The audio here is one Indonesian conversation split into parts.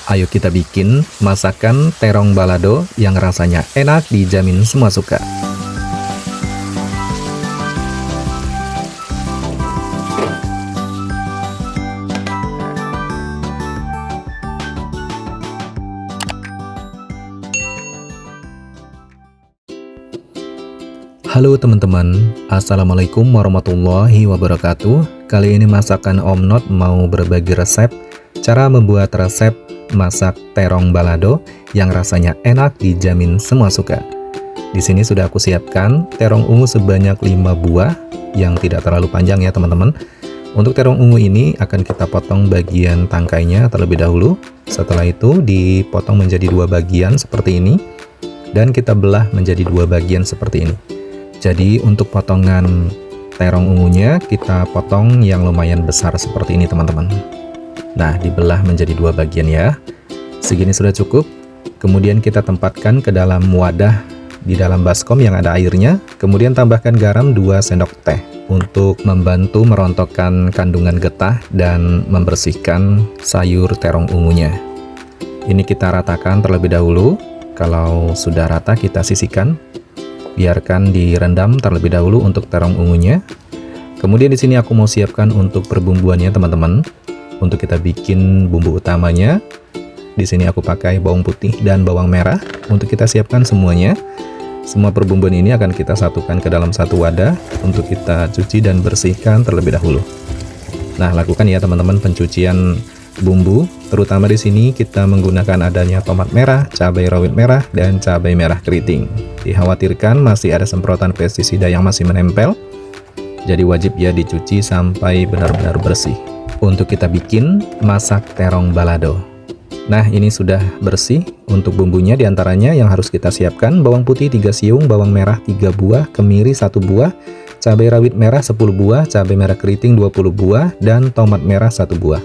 Ayo kita bikin masakan terong balado yang rasanya enak, dijamin semua suka. Halo teman-teman, Assalamualaikum warahmatullahi wabarakatuh. Kali ini masakan Om Not mau berbagi resep cara membuat resep masak terong balado yang rasanya enak, dijamin semua suka. Di sini sudah aku siapkan terong ungu sebanyak 5 buah yang tidak terlalu panjang ya teman-teman. Untuk terong ungu ini akan kita potong bagian tangkainya terlebih dahulu. Setelah itu dipotong menjadi 2 bagian seperti ini dan kita belah menjadi 2 bagian seperti ini. Jadi untuk potongan terong ungunya kita potong yang lumayan besar seperti ini teman-teman. Nah, dibelah menjadi 2 bagian ya. Segini sudah cukup. Kemudian kita tempatkan ke dalam wadah di dalam baskom yang ada airnya. Kemudian tambahkan garam 2 sendok teh untuk membantu merontokkan kandungan getah dan membersihkan sayur terong ungunya. Ini kita ratakan terlebih dahulu. Kalau sudah rata kita sisihkan. Biarkan direndam terlebih dahulu untuk terong ungunya. Kemudian di sini aku mau siapkan untuk perbumbuannya teman-teman. Untuk kita bikin bumbu utamanya, di sini aku pakai bawang putih dan bawang merah. Untuk kita siapkan semuanya. Semua perbumbuan ini akan kita satukan ke dalam satu wadah untuk kita cuci dan bersihkan terlebih dahulu. Nah, lakukan ya teman-teman pencucian bumbu. Terutama di sini kita menggunakan adanya tomat merah, cabai rawit merah, dan cabai merah keriting. Dikhawatirkan masih ada semprotan pestisida yang masih menempel, jadi wajib ya dicuci sampai benar-benar bersih. Untuk kita bikin masak terong balado. Nah, ini sudah bersih. Untuk bumbunya diantaranya yang harus kita siapkan: bawang putih 3 siung, bawang merah 3 buah, kemiri 1 buah, cabai rawit merah 10 buah, cabai merah keriting 20 buah, dan tomat merah 1 buah.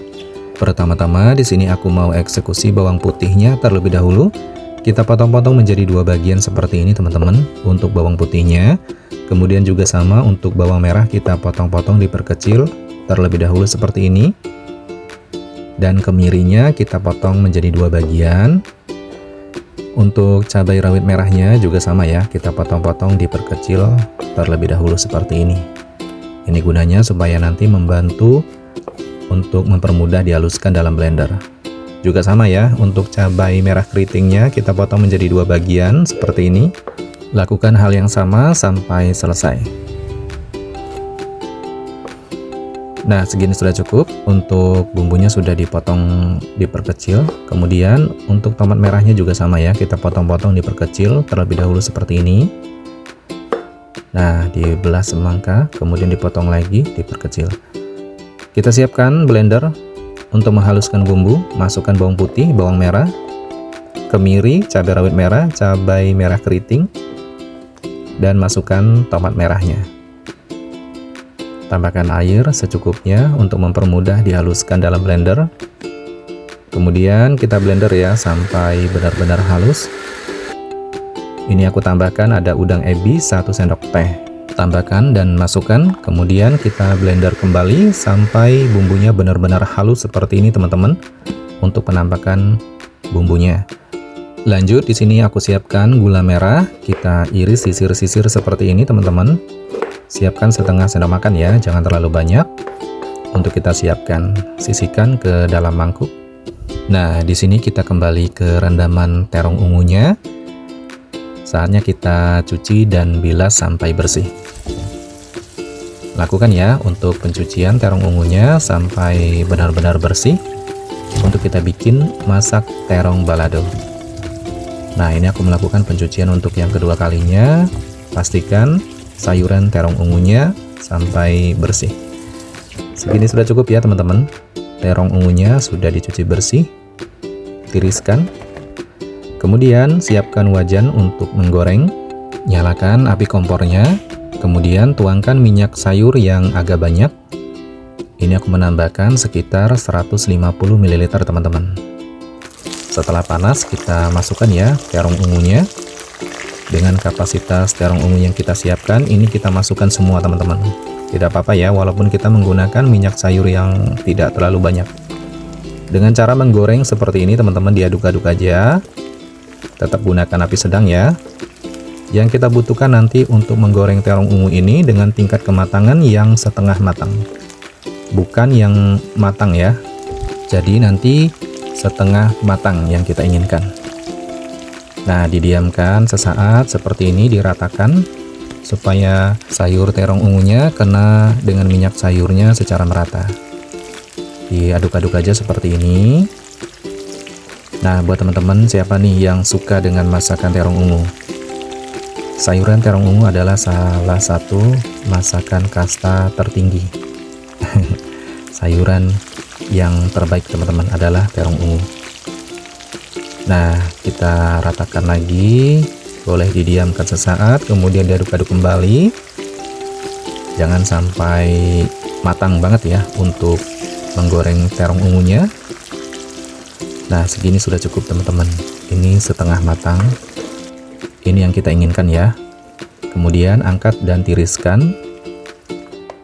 Pertama-tama di sini aku mau eksekusi bawang putihnya terlebih dahulu. Kita potong-potong menjadi 2 bagian seperti ini teman-teman untuk bawang putihnya. Kemudian juga sama untuk bawang merah kita potong-potong diperkecil terlebih dahulu seperti ini. Dan kemirinya kita potong menjadi 2 bagian. Untuk cabai rawit merahnya juga sama ya, kita potong-potong diperkecil terlebih dahulu seperti ini. Ini gunanya supaya nanti membantu untuk mempermudah dihaluskan dalam blender. Juga sama ya, untuk cabai merah keritingnya kita potong menjadi 2 bagian seperti ini. Lakukan hal yang sama sampai selesai. Nah, segini sudah cukup. Untuk bumbunya sudah dipotong diperkecil. Kemudian untuk tomat merahnya juga sama ya, kita potong-potong diperkecil terlebih dahulu seperti ini. Nah, dibelah semangka, kemudian dipotong lagi diperkecil. Kita siapkan blender untuk menghaluskan bumbu. Masukkan bawang putih, bawang merah, kemiri, cabai rawit merah, cabai merah keriting, dan masukkan tomat merahnya. Tambahkan air secukupnya untuk mempermudah dihaluskan dalam blender. Kemudian kita blender ya sampai benar-benar halus. Ini aku tambahkan ada udang ebi 1 sendok teh. Tambahkan dan masukkan, kemudian kita blender kembali sampai bumbunya benar-benar halus seperti ini teman-teman. Untuk penampakan bumbunya. Lanjut di sini aku siapkan gula merah, kita iris sisir-sisir seperti ini teman-teman. Siapkan setengah sendok makan ya, jangan terlalu banyak. Untuk kita siapkan, sisihkan ke dalam mangkuk. Nah, di sini kita kembali ke rendaman terong ungunya. Saatnya kita cuci dan bilas sampai bersih. Lakukan ya untuk pencucian terong ungunya sampai benar-benar bersih untuk kita bikin masak terong balado. Nah, ini aku melakukan pencucian untuk yang kedua kalinya. Pastikan sayuran terong ungunya sampai bersih. Segini sudah cukup ya teman-teman. Terong ungunya sudah dicuci bersih. Tiriskan. Kemudian siapkan wajan untuk menggoreng. Nyalakan api kompornya. Kemudian tuangkan minyak sayur yang agak banyak. Ini aku menambahkan sekitar 150 ml teman-teman. Setelah panas kita masukkan ya terong ungunya. Dengan kapasitas terong ungu yang kita siapkan, ini kita masukkan semua teman-teman. Tidak apa-apa ya, walaupun kita menggunakan minyak sayur yang tidak terlalu banyak. Dengan cara menggoreng seperti ini teman-teman, diaduk-aduk aja. Tetap gunakan api sedang ya. Yang kita butuhkan nanti untuk menggoreng terong ungu ini dengan tingkat kematangan yang setengah matang. Bukan yang matang ya. Jadi nanti setengah matang yang kita inginkan. Nah, didiamkan sesaat seperti ini, diratakan supaya sayur terong ungunya kena dengan minyak sayurnya secara merata. Diaduk-aduk aja seperti ini. Nah, buat teman-teman siapa nih yang suka dengan masakan terong ungu? Sayuran terong ungu adalah salah satu masakan kasta tertinggi. Sayuran yang terbaik teman-teman adalah terong ungu. Nah, kita ratakan lagi. Boleh didiamkan sesaat, kemudian diaduk-aduk kembali. Jangan sampai matang banget ya untuk menggoreng terong ungunya. Nah, segini sudah cukup teman-teman. Ini setengah matang. Ini yang kita inginkan ya. Kemudian angkat dan tiriskan.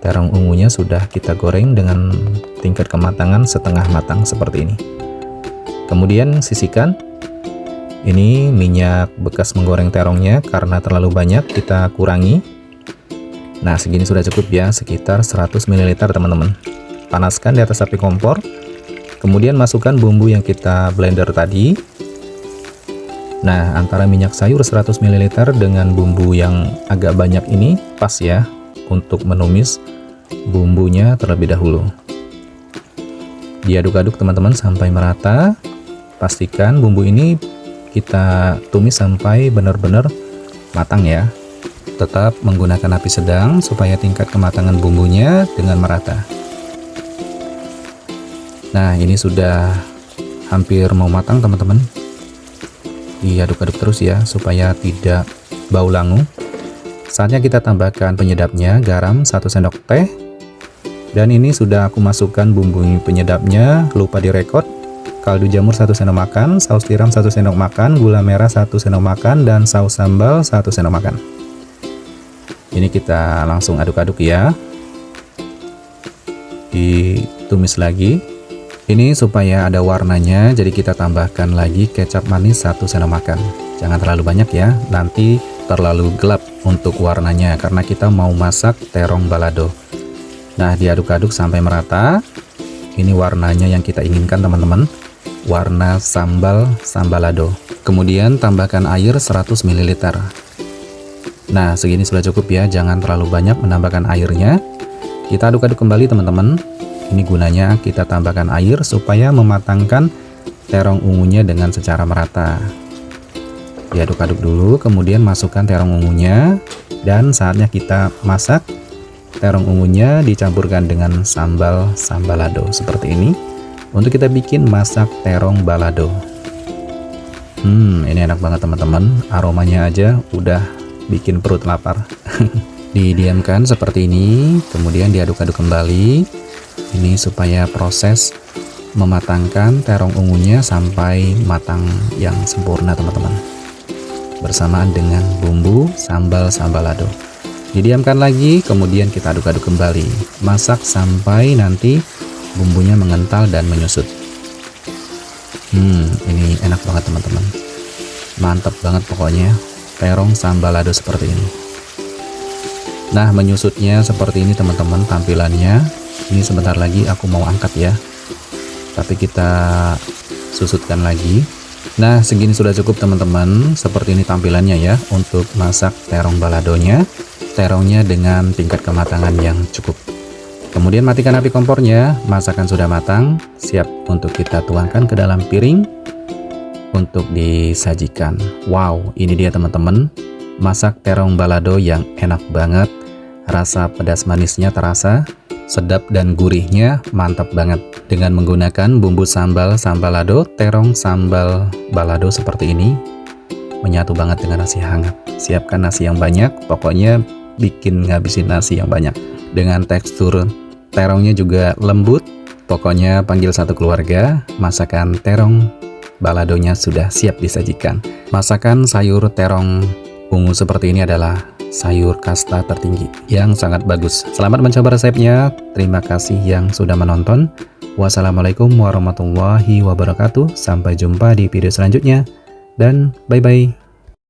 Terong ungunya sudah kita goreng dengan tingkat kematangan setengah matang seperti ini. Kemudian sisihkan. Ini minyak bekas menggoreng terongnya, karena terlalu banyak kita kurangi. Nah, segini sudah cukup ya, sekitar 100 ml teman-teman. Panaskan di atas api kompor. Kemudian masukkan bumbu yang kita blender tadi. Nah, antara minyak sayur 100 ml dengan bumbu yang agak banyak ini pas ya untuk menumis bumbunya terlebih dahulu. Diaduk-aduk teman-teman sampai merata. Pastikan bumbu ini kita tumis sampai benar-benar matang ya. Tetap menggunakan api sedang supaya tingkat kematangan bumbunya dengan merata. Nah, ini sudah hampir mau matang teman-teman. Diaduk-aduk terus ya supaya tidak bau langu. Saatnya kita tambahkan penyedapnya, garam 1 sendok teh. Dan ini sudah aku masukkan bumbu penyedapnya, lupa direkod. Kaldu jamur 1 sendok makan, saus tiram 1 sendok makan, gula merah 1 sendok makan, dan saus sambal 1 sendok makan. Ini kita langsung aduk-aduk ya. Ditumis lagi. Ini supaya ada warnanya, jadi kita tambahkan lagi kecap manis 1 sendok makan. Jangan terlalu banyak ya, nanti terlalu gelap untuk warnanya karena kita mau masak terong balado. Nah, diaduk-aduk sampai merata. Ini warnanya yang kita inginkan teman-teman, warna sambal sambalado. Kemudian tambahkan air 100 ml. Nah, segini sudah cukup ya, jangan terlalu banyak menambahkan airnya. Kita aduk-aduk kembali teman-teman. Ini gunanya kita tambahkan air supaya mematangkan terong ungunya dengan secara merata. Diaduk-aduk dulu, kemudian masukkan terong ungunya, dan saatnya kita masak. Terong ungunya dicampurkan dengan sambal sambalado seperti ini untuk kita bikin masak terong balado. Ini enak banget teman-teman, aromanya aja udah bikin perut lapar. Didiamkan seperti ini, kemudian diaduk-aduk kembali. Ini supaya proses mematangkan terong ungunya sampai matang yang sempurna teman-teman, bersamaan dengan bumbu sambal sambalado. Didiamkan lagi, kemudian kita aduk-aduk kembali. Masak sampai nanti bumbunya mengental dan menyusut. Ini enak banget teman-teman. Mantap banget pokoknya terong sambalado seperti ini. Nah, menyusutnya seperti ini teman-teman tampilannya. Ini sebentar lagi aku mau angkat ya, tapi kita susutkan lagi. Nah, segini sudah cukup teman-teman. Seperti ini tampilannya ya untuk masak terong baladonya. Terongnya dengan tingkat kematangan yang cukup. Kemudian matikan api kompornya. Masakan sudah matang, siap untuk kita tuangkan ke dalam piring untuk disajikan. Wow, ini dia teman-teman, masak terong balado yang enak banget. Rasa pedas manisnya terasa, sedap dan gurihnya mantap banget. Dengan menggunakan bumbu sambal sambalado, terong sambal balado seperti ini menyatu banget dengan nasi hangat. Siapkan nasi yang banyak, pokoknya bikin ngabisin nasi yang banyak. Dengan tekstur terongnya juga lembut, pokoknya panggil satu keluarga. Masakan terong baladonya sudah siap disajikan. Masakan sayur terong ungu seperti ini adalah sayur kasta tertinggi yang sangat bagus. Selamat mencoba resepnya. Terima kasih yang sudah menonton. Wassalamualaikum warahmatullahi wabarakatuh. Sampai jumpa di video selanjutnya, dan bye-bye.